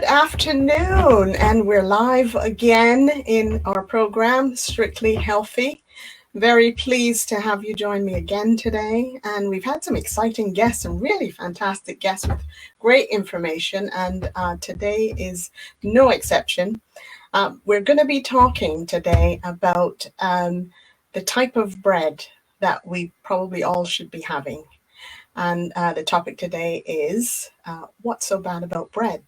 afternoon, and we're live again in our program, Strictly Healthy. Very pleased to have you join me again today. And we've had some exciting guests, some really fantastic guests with great information. And today is no exception. We're going to be talking today about the type of bread that we probably all should be having. And the topic today is what's so bad about bread?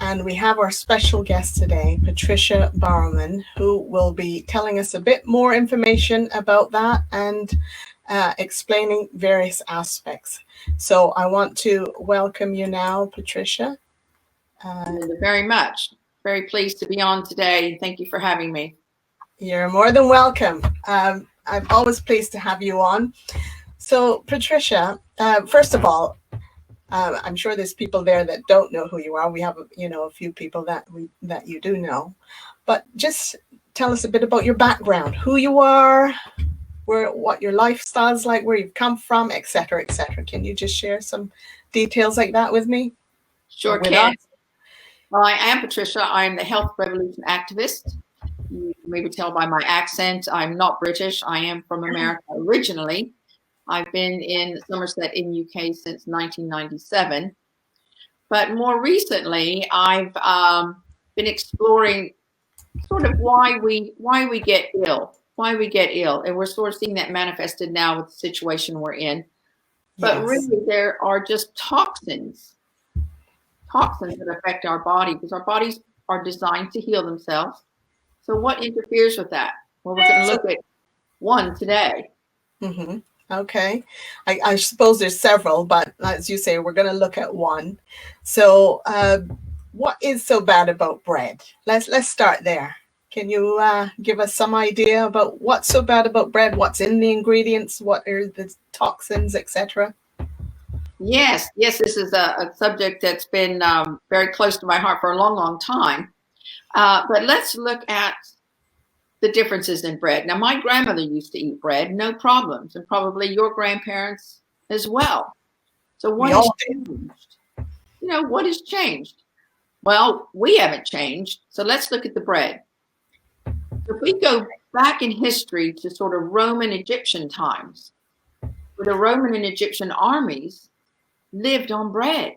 And we have our special guest today, Patricia Bowerman, who will be telling us a bit more information about that and explaining various aspects. So I want to welcome you now, Patricia. Thank you very much. Very pleased to be on today. Thank you for having me. You're more than welcome. I'm always pleased to have you on. So, Patricia, first of all, I'm sure there's people there that don't know who you are. We have, a few people that you do know, but just tell us a bit about your background, who you are, what your lifestyle's like, where you've come from, et cetera, et cetera. Can you just share some details like that with me? Sure can. Well, I am Patricia. I'm the health revolution activist. You can maybe tell by my accent, I'm not British. I am from America originally. I've been in Somerset in UK since 1997, but more recently I've been exploring sort of why we get ill, and we're sort of seeing that manifested now with the situation we're in. But really, there are just toxins that affect our body because our bodies are designed to heal themselves. So what interferes with that? Well, we're going to look at one today. Mm-hmm. Okay. I suppose there's several, but as you say, we're going to look at one. So what is so bad about bread? Let's start there. Can you give us some idea about what's so bad about bread? What's in the ingredients? What are the toxins, etc.? Yes, this is a subject that's been very close to my heart for a long, long time. But let's look at the differences in bread. Now, my grandmother used to eat bread, no problems, and probably your grandparents as well. So what has changed? What has changed? Well, we haven't changed. So let's look at the bread. If we go back in history to sort of Roman Egyptian times, where the Roman and Egyptian armies lived on bread.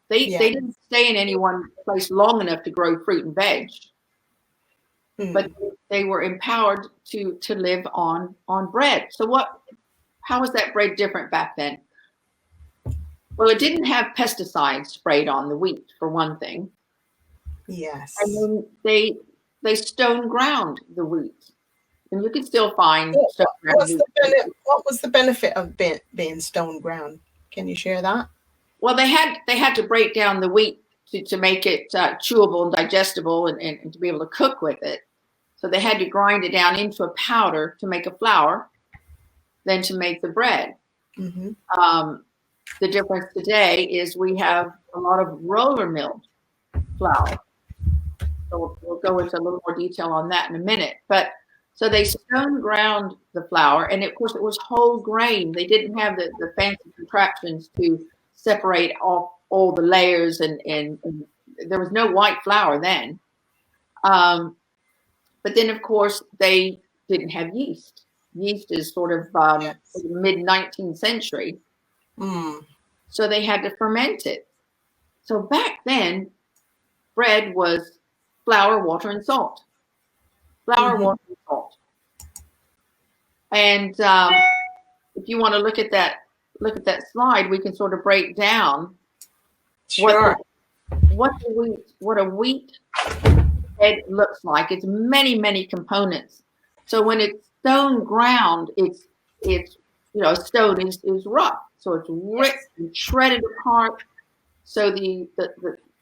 They didn't stay in any one place long enough to grow fruit and veg. But they were empowered to live on bread. So how was that bread different back then? Well, it didn't have pesticides sprayed on the wheat, for one thing. Yes. And then they stone ground the wheat. And you can still find stone ground wheat. What was the benefit of being stone ground? Can you share that? Well, they had to break down the wheat to make it chewable and digestible and to be able to cook with it. So they had to grind it down into a powder to make a flour, then to make the bread. Mm-hmm. The difference today is we have a lot of roller milled flour. So we'll go into a little more detail on that in a minute. But so they stone ground the flour, and of course it was whole grain. They didn't have the fancy contraptions to separate off all the layers, and there was no white flour then. But then, of course, they didn't have yeast. Yeast is sort of mid-19th century. So they had to ferment it. So back then, bread was flour, water, and salt. Flour, water, and salt. And if you want to look at that slide, we can sort of break down what a wheat bread looks like. It's many, many components. So when it's stone ground, it's stone is rough. So it's ripped and shredded apart. So the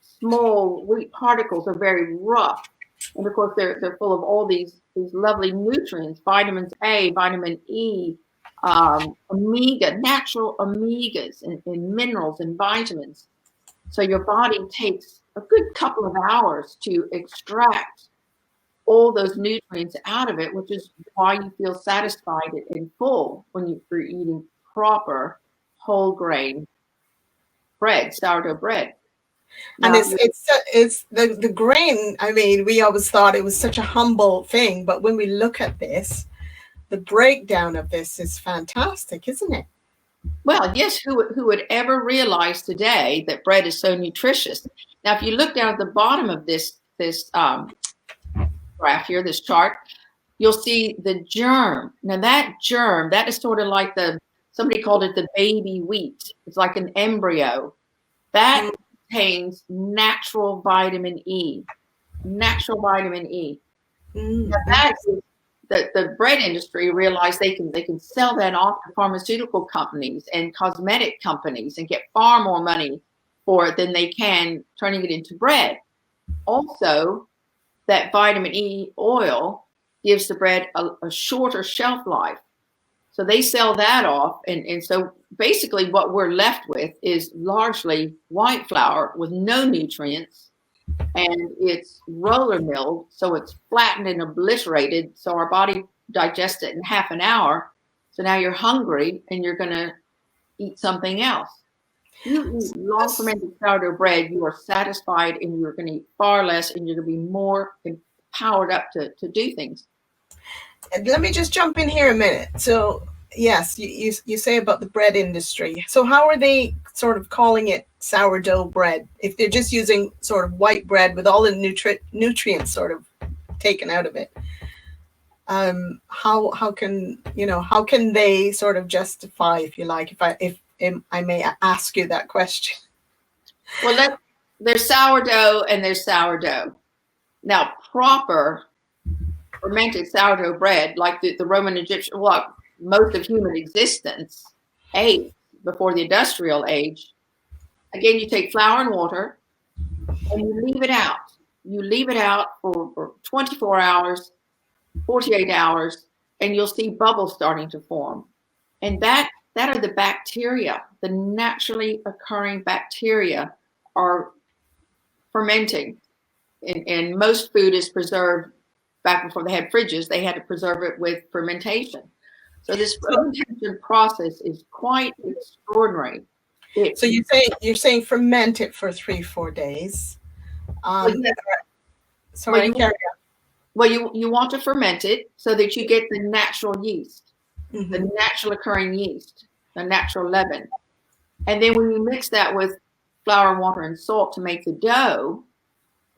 small wheat particles are very rough. And of course they're full of all these lovely nutrients, vitamins A, vitamin E, natural omegas and minerals and vitamins. So your body takes a good couple of hours to extract all those nutrients out of it, which is why you feel satisfied and full when you're eating proper whole grain bread, sourdough bread. And Now, it's the grain. I mean, we always thought it was such a humble thing, but when we look at this, the breakdown of this is fantastic, isn't it? well, yes, who would ever realize today that bread is so nutritious? Now, if you look down at the bottom of this graph here, this chart, you'll see the germ. Now, that germ, that is sort of like somebody called it the baby wheat. It's like an embryo. That contains natural vitamin E. Natural vitamin E. Now, that is, the bread industry realized they can sell that off to pharmaceutical companies and cosmetic companies and get far more money for it than they can turning it into bread. Also, that vitamin E oil gives the bread a shorter shelf life. So they sell that off. And so basically what we're left with is largely white flour with no nutrients, and it's roller milled. So it's flattened and obliterated. So our body digests it in half an hour. So now you're hungry and you're going to eat something else. You eat long fermented sourdough bread, you are satisfied and you're going to eat far less and you're going to be more powered up to do things. Let me just jump in here a minute. So yes, you say about the bread industry. So how are they sort of calling it sourdough bread if they're just using sort of white bread with all the nutrients sort of taken out of it? How can they sort of justify, if you like, if I may ask you that question? Well, there's sourdough and there's sourdough. Now, proper fermented sourdough bread, like the Roman Egyptian, well, most of human existence ate before the industrial age. Again, you take flour and water and you leave it out. You leave it out for 24 hours, 48 hours, and you'll see bubbles starting to form. And that are the bacteria, the naturally occurring bacteria are fermenting. And most food is preserved. Back before they had fridges, they had to preserve it with fermentation. So this fermentation process is quite extraordinary. So you're saying ferment it for 3-4 days. Sorry, carry on. Well, you want to ferment it so that you get the natural yeast, the natural occurring yeast, the natural leaven. And then when you mix that with flour and water and salt to make the dough,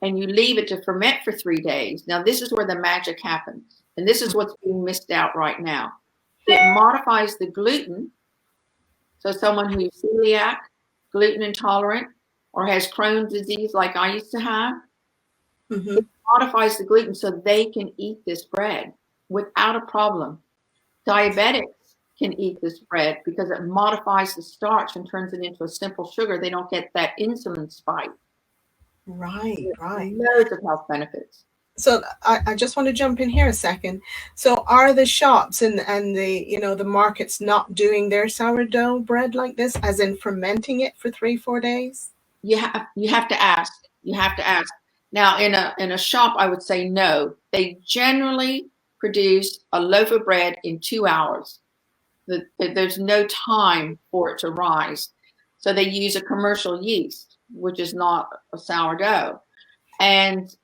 and you leave it to ferment for 3 days. Now, this is where the magic happens. And this is what's being missed out right now. It modifies the gluten. So someone who's celiac, gluten intolerant, or has Crohn's disease like I used to have, it modifies the gluten so they can eat this bread without a problem. Diabetics can eat this bread because it modifies the starch and turns it into a simple sugar. They don't get that insulin spike. Right. Loads of health benefits. So I just want to jump in here a second. So are the shops and the the markets not doing their sourdough bread like this, as in fermenting it for 3-4 days? You have to ask. You have to ask. Now in a shop, I would say no. They generally produce a loaf of bread in 2 hours. There's no time for it to rise. So they use a commercial yeast, which is not a sourdough. And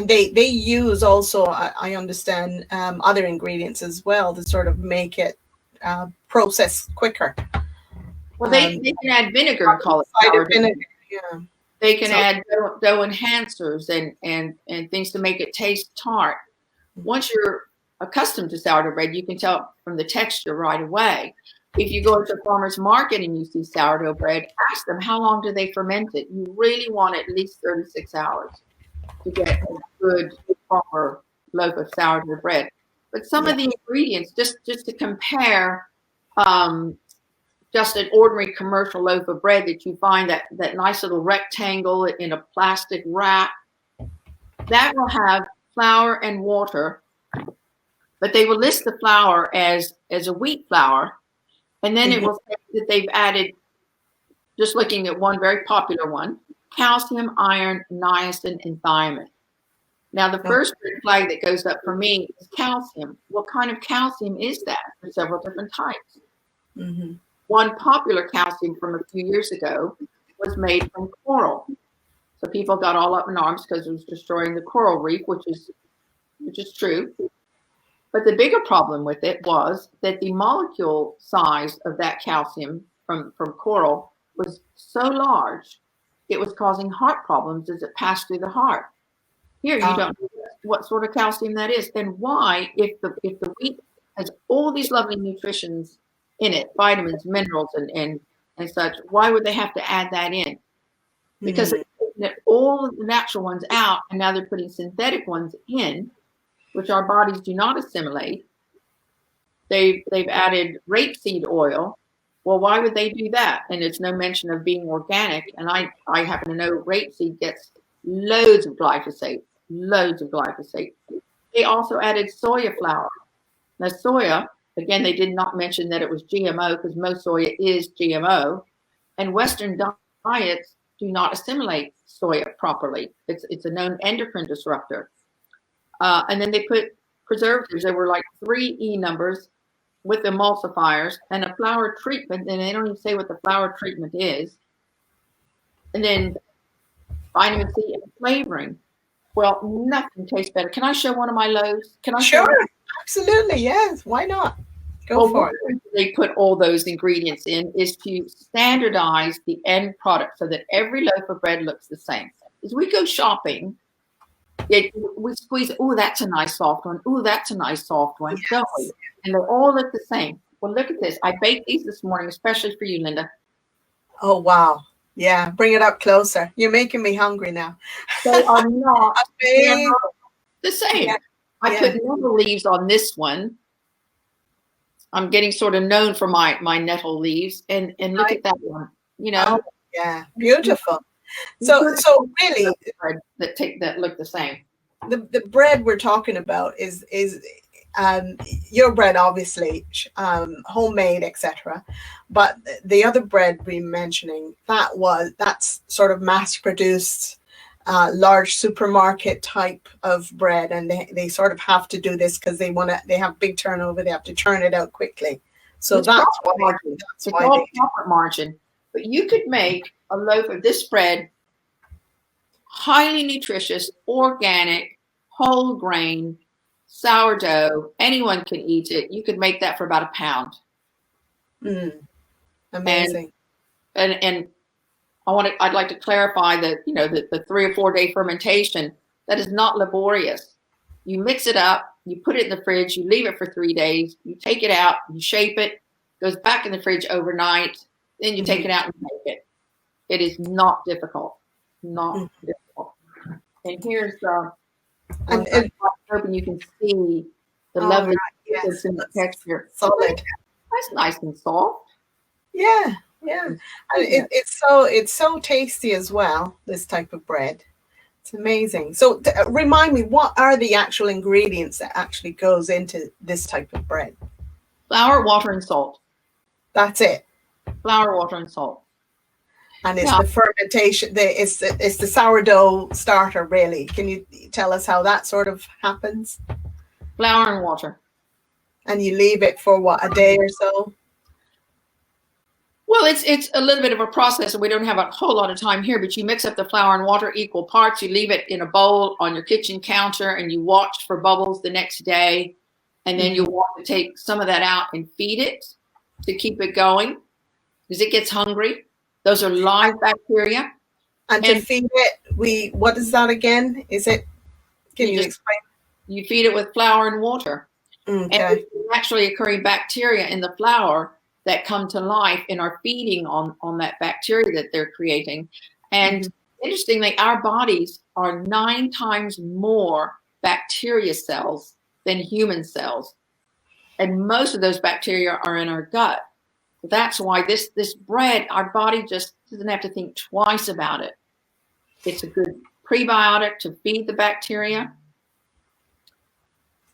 they use also, I understand, other ingredients as well to sort of make it process quicker. Well, they can add vinegar and call it sourdough. Vinegar, yeah. They can add dough enhancers and things to make it taste tart. Once you're accustomed to sourdough bread, you can tell from the texture right away. If you go to a farmer's market and you see sourdough bread, ask them how long do they ferment it. You really want at least 36 hours to get a good, proper loaf of sourdough bread. But some of the ingredients, just to compare, just an ordinary commercial loaf of bread that you find that nice little rectangle in a plastic wrap, that will have flour and water, but they will list the flour as a wheat flour. And then it will say that they've added, just looking at one very popular one, calcium, iron, niacin, and thiamine. Now, the first red flag that goes up for me is calcium. What kind of calcium is that? There's several different types. One popular calcium from a few years ago was made from coral. So people got all up in arms because it was destroying the coral reef, which is true. But the bigger problem with it was that the molecule size of that calcium from coral was so large, it was causing heart problems as it passed through the heart. Here, you don't know what sort of calcium that is. And why, if the wheat has all these lovely nutritions in it, vitamins, minerals, and such, why would they have to add that in? Because they're taking all of the natural ones out, and now they're putting synthetic ones in, which our bodies do not assimilate. They've added rapeseed oil. Well, why would they do that? And there's no mention of being organic. And I happen to know rapeseed gets loads of glyphosate. They also added soya flour. Now, soya, again, they did not mention that it was GMO because most soya is GMO. And Western diets do not assimilate soya properly. It's a known endocrine disruptor. And then they put preservatives. There were like 3 E numbers with emulsifiers and a flour treatment. And they don't even say what the flour treatment is. And then vitamin C and flavoring. Well, nothing tastes better. Can I show one of my loaves? Can I show? Sure, absolutely, yes. Why not? Go for it. They put all those ingredients in is to standardize the end product so that every loaf of bread looks the same. As we go shopping, we squeeze, oh, that's a nice soft one. Oh, that's a nice soft one. Yes. And they all look the same. Well, look at this. I baked these this morning, especially for you, Linda. Oh, wow. Yeah, bring it up closer. You're making me hungry now. They are not the same. Yeah. I put nettle leaves on this one. I'm getting sort of known for my nettle leaves. And look at that one. You know? Oh, yeah, beautiful. So really, that look the same. The bread we're talking about is your bread, obviously, homemade, etc. But the other bread we're mentioning, that's sort of mass-produced, large supermarket type of bread, and they sort of have to do this because they have big turnover. They have to churn it out quickly. So that's why profit margin. But you could make a loaf of this bread, highly nutritious, organic, whole grain, sourdough. Anyone can eat it. You could make that for about £1. Amazing. And I'd like to clarify that, the 3 or 4 day fermentation, that is not laborious. You mix it up, you put it in the fridge, you leave it for 3 days, you take it out, you shape it, goes back in the fridge overnight, then you take it out and make it. It is not difficult. Not difficult. And here's I'm hoping you can see the lovely texture. Solid. That's nice and soft. Yeah. It's so tasty as well, this type of bread. It's amazing. So remind me, what are the actual ingredients that actually goes into this type of bread? Flour, water, and salt. That's it. Flour, water, and salt. And it's the fermentation, it's the sourdough starter, really. Can you tell us how that sort of happens? Flour and water. And you leave it for what, a day or so? Well, it's a little bit of a process, and we don't have a whole lot of time here, but you mix up the flour and water equal parts. You leave it in a bowl on your kitchen counter, and you watch for bubbles the next day. And then you want to take some of that out and feed it to keep it going because it gets hungry. Those are live bacteria. And to feed it, what is that again? Can you explain? You feed it with flour and water. Okay. And there's naturally occurring bacteria in the flour that come to life and are feeding on that bacteria that they're creating. And interestingly, our bodies are 9 times more bacteria cells than human cells. And most of those bacteria are in our gut. That's why this bread, our body just doesn't have to think twice about it. It's a good prebiotic to feed the bacteria.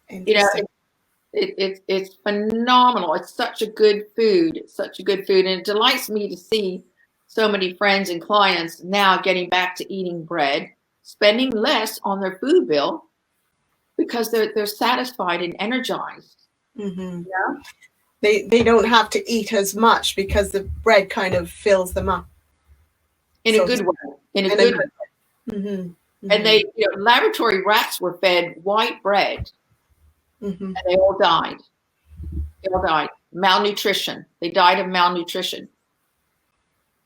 It's phenomenal. It's such a good food. And it delights me to see so many friends and clients now getting back to eating bread, spending less on their food bill because they're satisfied and energized. Mm-hmm. Yeah. They don't have to eat as much because the bread kind of fills them up. in a good way, in a good way. Mm-hmm. Mm-hmm. And they, laboratory rats were fed white bread, mm-hmm. and they all died. They all died. Malnutrition. They died of malnutrition.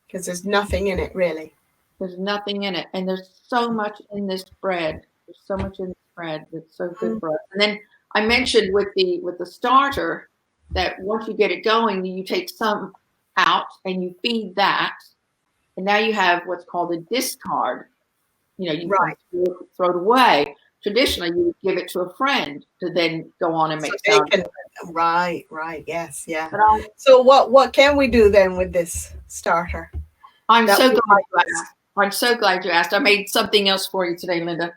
Because there's nothing in it, really. There's nothing in it. And there's so much in this bread. There's so much in this bread that's so good for us. And then I mentioned with the starter that once you get it going, you take some out and you feed that. And now you have what's called a discard. You throw it away. Traditionally, you would give it to a friend to then go on and make sourdough. Right, yes, yeah. So what can we do then with this starter? I'm so glad you asked. I made something else for you today, Linda.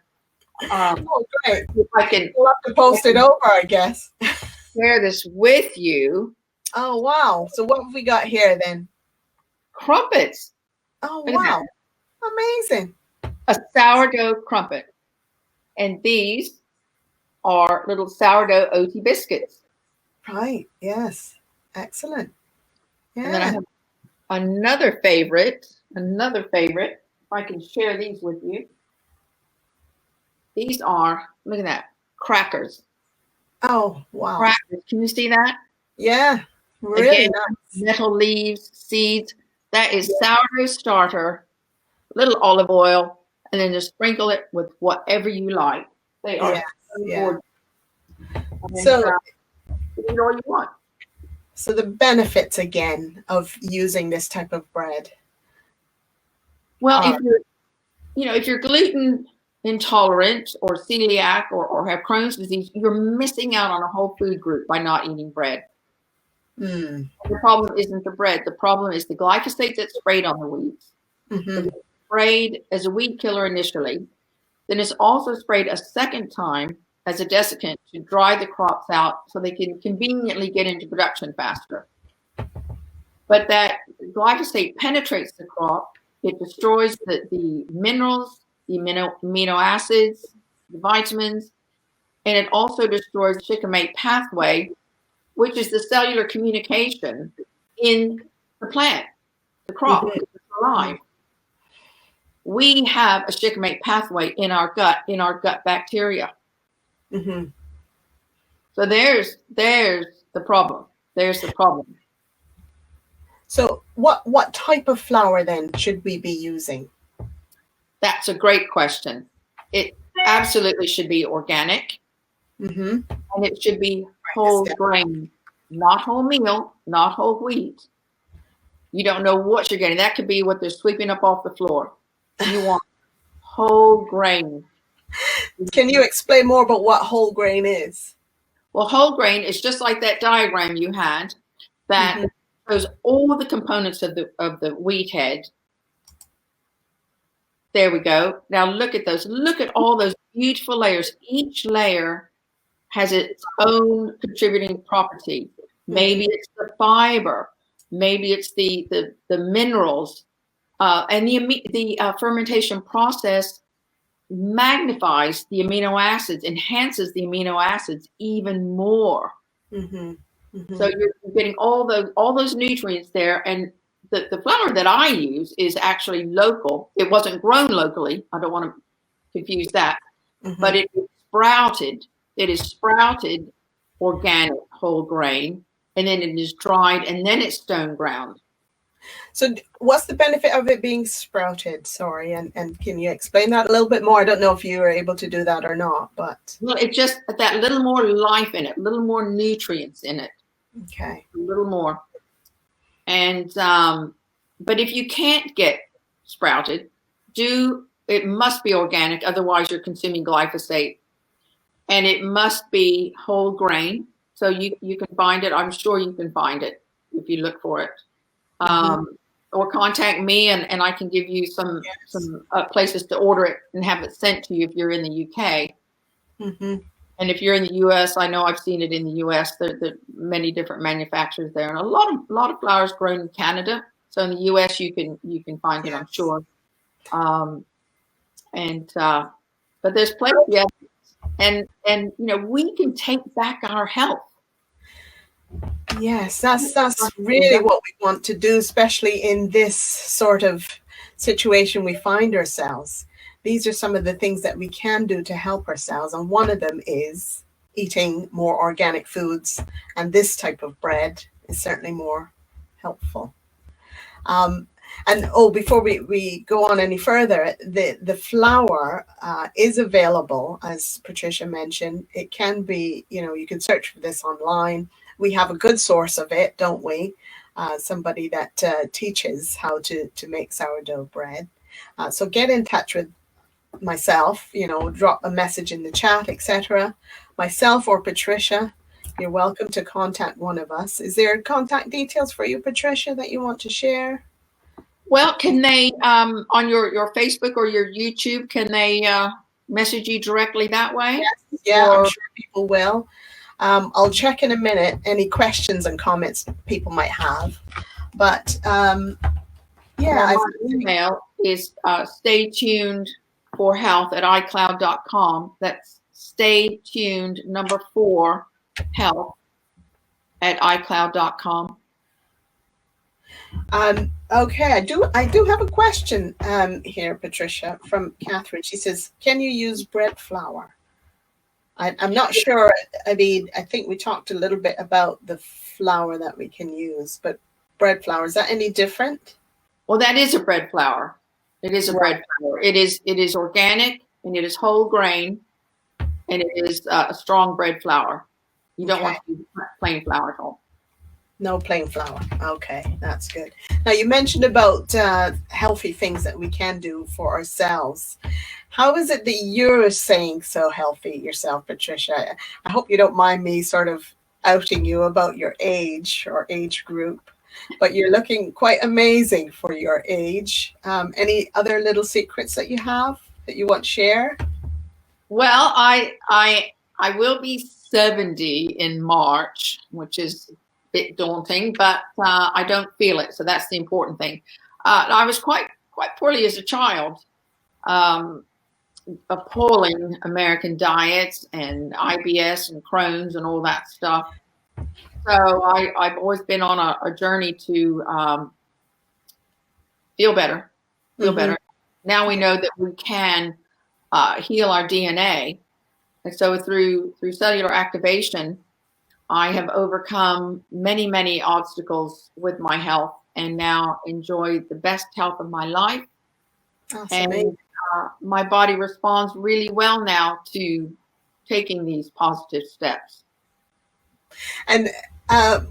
Oh, great. If I can, we'll have to post it over, I guess. Share this with you. Oh, wow. So what have we got here then? Crumpets. Oh, wow. Amazing. A sourdough crumpet. And these are little sourdough Oaty biscuits. Right. Yes. Excellent. Yeah. And then I have another favorite. If I can share these with you. These are, look at that, crackers. Oh, wow. Crackers. Can you see that? Yeah. Really nice. Nettle leaves, seeds. That is sourdough starter, little olive oil, and then just sprinkle it with whatever you like. They are gorgeous. So eat all you want. So the benefits again of using this type of bread. Well, if you're gluten intolerant or celiac or have Crohn's disease, you're missing out on a whole food group by not eating bread. The problem isn't the bread. The problem is the glyphosate that's sprayed on the wheat. Mm-hmm. It's sprayed as a weed killer initially. Then it's also sprayed a second time as a desiccant to dry the crops out so they can conveniently get into production faster. But that glyphosate penetrates the crop. It destroys the minerals, the amino acids, the vitamins, and it also destroys the shikimate pathway, which is the cellular communication in the plant, the crop, which is alive. We have a shikimate pathway in our gut bacteria. Mm-hmm. So there's the problem. There's the problem. So what type of flour then should we be using? That's a great question. It absolutely should be organic. Mm-hmm. And it should be whole grain, not whole meal, not whole wheat. You don't know what you're getting. That could be what they're sweeping up off the floor. You want whole grain. Can you explain more about what whole grain is? Well, whole grain is just like that diagram you had that shows all the components of the wheat head. There we go. Now look at those. Look at all those beautiful layers. Each layer has its own contributing property. Maybe it's the fiber. Maybe it's the minerals. And the fermentation process magnifies the amino acids, enhances the amino acids even more. Mm-hmm. Mm-hmm. So you're getting all those nutrients there. And the flour that I use is actually local. It wasn't grown locally. I don't want to confuse that. Mm-hmm. But it is sprouted. It is sprouted organic whole grain, and then it is dried, and then it's stone ground. So what's the benefit of it being sprouted? Sorry, and can you explain that a little bit more? I don't know if you were able to do that or not, but... Well, it's just that little more life in it, a little more nutrients in it. Okay. A little more. And, but if you can't get sprouted, it must be organic, otherwise you're consuming glyphosate. And it must be whole grain. So you can find it. I'm sure you can find it if you look for it. Or contact me and I can give you some places to order it and have it sent to you if you're in the UK. Mm-hmm. And if you're in the US, I know I've seen it in the US. There are many different manufacturers there, and a lot of flours grown in Canada. So in the US, you can find it, I'm sure. But there's plenty of evidence, and we can take back our health. Yes, that's really what we want to do, especially in this sort of situation we find ourselves, these are some of the things that we can do to help ourselves. And one of them is eating more organic foods. And this type of bread is certainly more helpful. Before we go on any further, the flour is available, as Patricia mentioned. It can be, you can search for this online. We have a good source of it, don't we? Somebody that teaches how to make sourdough bread. So get in touch with myself, drop a message in the chat, etc. Myself or Patricia, you're welcome to contact one of us. Is there contact details for you, Patricia, that you want to share? Well, can they, on your Facebook or your YouTube, can they message you directly that way? Yes, yeah, I'm sure people will. I'll check in a minute any questions and comments people might have. But my email is staytuned4health@icloud.com. That's staytuned4health@icloud.com. Okay, I do have a question here, Patricia, from Catherine. She says, can you use bread flour? I'm not sure. I mean, I think we talked a little bit about the flour that we can use, but bread flour, is that any different? Well, that is a bread flour. It is a bread flour. It is organic, and it is whole grain, and it is a strong bread flour. You don't want to use plain flour at all. No plain flour. Okay, that's good. Now, you mentioned about healthy things that we can do for ourselves. How is it that you're saying so healthy yourself, Patricia? I hope you don't mind me sort of outing you about your age or age group, but you're looking quite amazing for your age. Any other little secrets that you have that you want to share? Well, I will be 70 in March, which is a bit daunting, but I don't feel it. So that's the important thing. I was quite poorly as a child. Appalling American diets and IBS and Crohn's and all that stuff. So I've always been on a journey to feel better. Now we know that we can heal our DNA. And so through cellular activation, I have overcome many, many obstacles with my health and now enjoy the best health of my life. Awesome. And my body responds really well now to taking these positive steps. And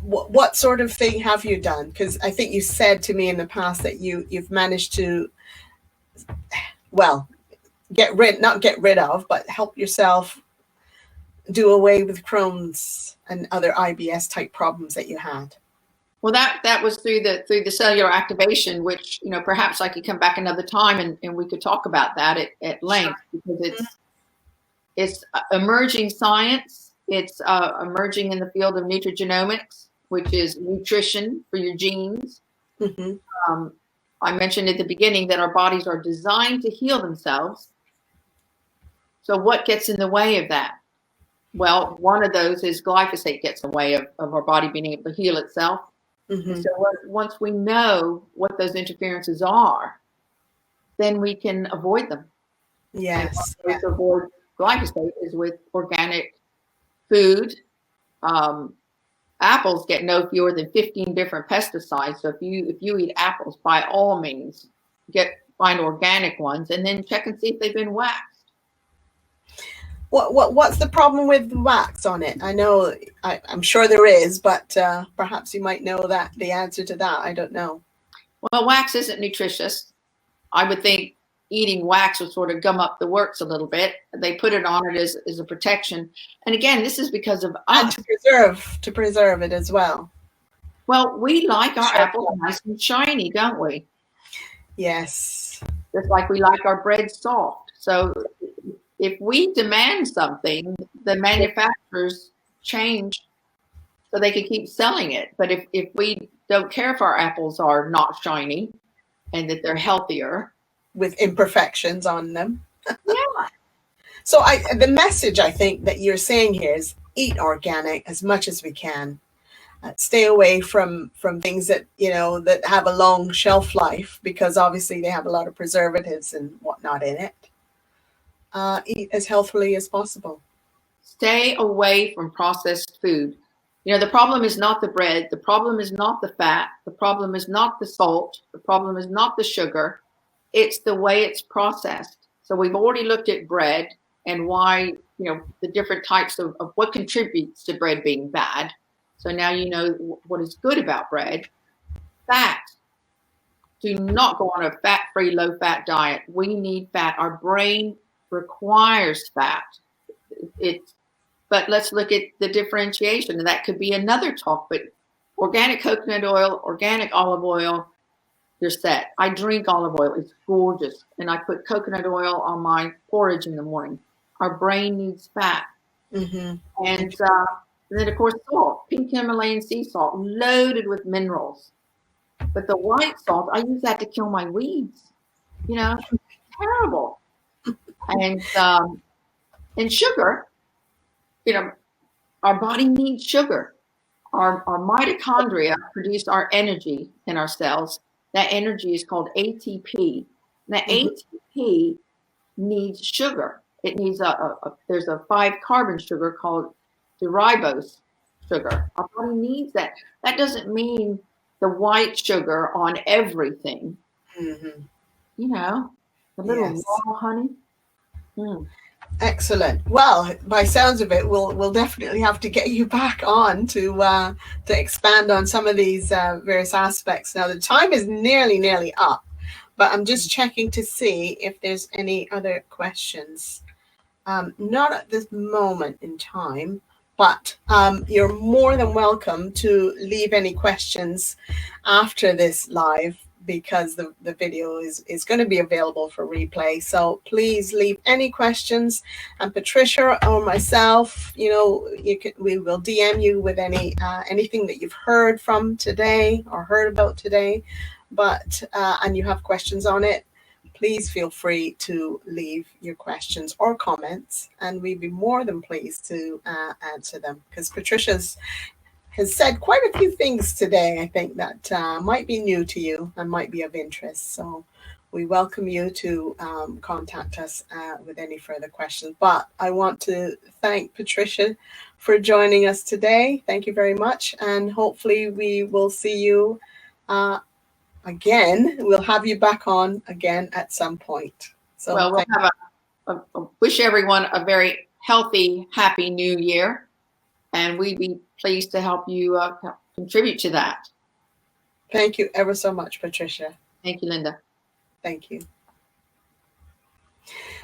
what sort of thing have you done? Because I think you said to me in the past that you've managed to, well, not get rid of, but help yourself do away with Crohn's and other IBS type problems that you had. Well, that was through the cellular activation, which, perhaps I could come back another time and we could talk about that at length, because it's emerging science. It's emerging in the field of nutrigenomics, which is nutrition for your genes. Mm-hmm. I mentioned at the beginning that our bodies are designed to heal themselves. So what gets in the way of that? Well, one of those is glyphosate gets in the way of our body being able to heal itself. Mm-hmm. So once we know what those interferences are, then we can avoid them. Yes. And one way to avoid glyphosate is with organic food. Apples get no fewer than 15 different pesticides. So if you eat apples, by all means, find organic ones and then check and see if they've been waxed. What's the problem with wax on it? I know, I'm sure there is, but perhaps you might know the answer to that. I don't know. Well, wax isn't nutritious. I would think eating wax would sort of gum up the works a little bit. They put it on it as a protection. And again, this is because of us. And to preserve it as well. Well, we like our apples nice and shiny, don't we? Yes. Just like we like our bread soft. So if we demand something, the manufacturers change so they can keep selling it. But if we don't care if our apples are not shiny and that they're healthier, with imperfections on them. Yeah. So the message I think that you're saying here is eat organic as much as we can. stay away from things that, that have a long shelf life, because obviously they have a lot of preservatives and whatnot in it. Eat as healthily as possible. Stay away from processed food. The problem is not the bread. The problem is not the fat. The problem is not the salt. The problem is not the sugar. It's the way it's processed. So we've already looked at bread and why, the different types of what contributes to bread being bad. So now you know what is good about bread. Fat. Do not go on a fat-free, low-fat diet. We need fat. Our brain requires fat. But let's look at the differentiation. And that could be another talk, but organic coconut oil, organic olive oil, you're set. I drink olive oil. It's gorgeous. And I put coconut oil on my porridge in the morning. Our brain needs fat. Mm-hmm. And then, of course, salt, pink Himalayan sea salt, loaded with minerals. But the white salt, I use that to kill my weeds. Terrible. And sugar, our body needs sugar. Our mitochondria produce our energy in our cells. That energy is called ATP. That ATP needs sugar. It needs there's a 5-carbon sugar called ribose sugar. Our body needs that. That doesn't mean the white sugar on everything. Mm-hmm. The little raw honey. Excellent. Well, by sounds of it, we'll definitely have to get you back on to expand on some of these various aspects. Now, the time is nearly up, but I'm just checking to see if there's any other questions. Not at this moment in time, but you're more than welcome to leave any questions after this live, because the video is going to be available for replay. So please leave any questions, and Patricia or myself, we will DM you with anything that you've heard from today or heard about today, but and you have questions on it. Please feel free to leave your questions or comments, and we'd be more than pleased to answer them, because Patricia's has said quite a few things today, I think, that might be new to you and might be of interest. So we welcome you to contact us with any further questions. But I want to thank Patricia for joining us today. Thank you very much. And hopefully we will see you again. We'll have you back on again at some point. So we'll have wish everyone a very healthy, happy new year. And we'd be pleased to help you contribute to that. Thank you ever so much, Patricia. Thank you, Linda. Thank you.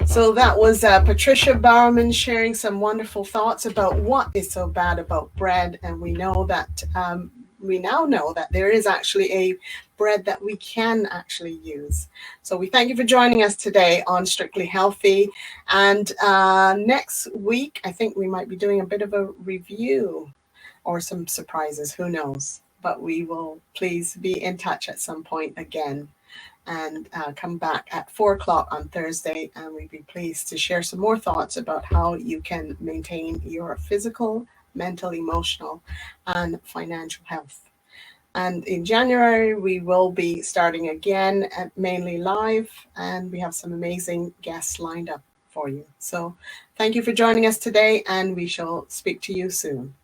So that was Patricia Bowerman sharing some wonderful thoughts about what is so bad about bread. And we know that we now know that there is actually a bread that we can actually use. So we thank you for joining us today on Strictly Healthy. And next week, I think we might be doing a bit of a review or some surprises, who knows. But we will please be in touch at some point again, and come back at 4:00 on Thursday. And we'd be pleased to share some more thoughts about how you can maintain your physical, mental, emotional, and financial health. And in January, we will be starting again at mainly live, and we have some amazing guests lined up for you. So thank you for joining us today, and we shall speak to you soon.